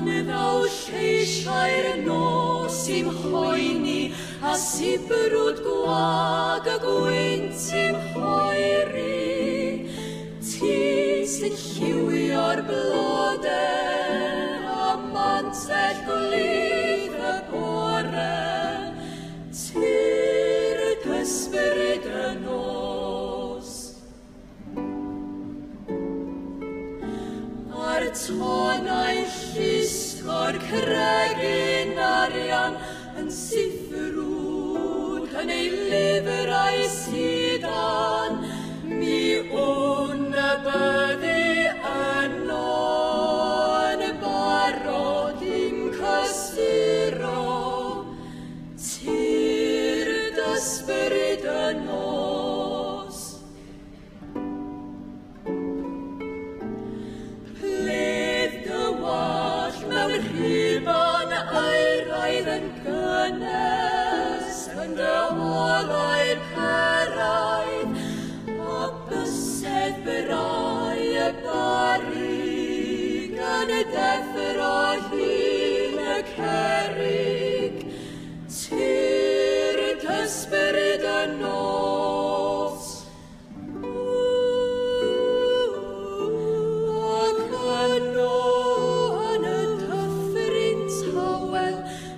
Anyddaw lleisiau'r nos i'm hoeni, a sibrwd gwag y gwynt i'm hoeri. Ti sy'n lliwio'r blodau, a mantell gwlydd y bore. Ti'r dysbryd y nos. A'r tonau llyst o'r cregyn arian yn siffrwd yn ei lyfrau sydan. Mi wn y byddu yno yn barod i'm cysuro. Ti'r dysbryd y nos. Pledd dywall mewn rhifan airaidd yn gynnes yn dy olau'r cyrraedd, a bysedd brau y barig yn y deffro hyn y cerig. Ti'r dysbryd y nos. Ac yno yn y dyffryn tawel,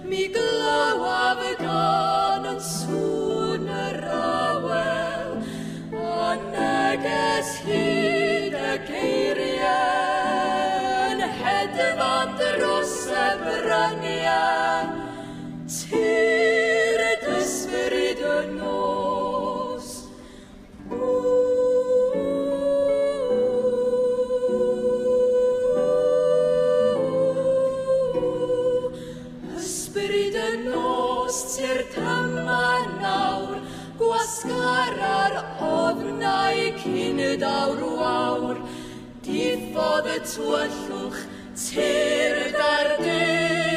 mi glywaf gan yn sŵn yr awel, a neges hyd y geiriau yn hedfan dros y bryniau. Ti'r dysbryd y nos. Ysbryd y nos ti'r dyma nawr, gwasgar ar ofnau cyn y dawr wawr. Diffodd y tywyllwch, ti'r dardyn.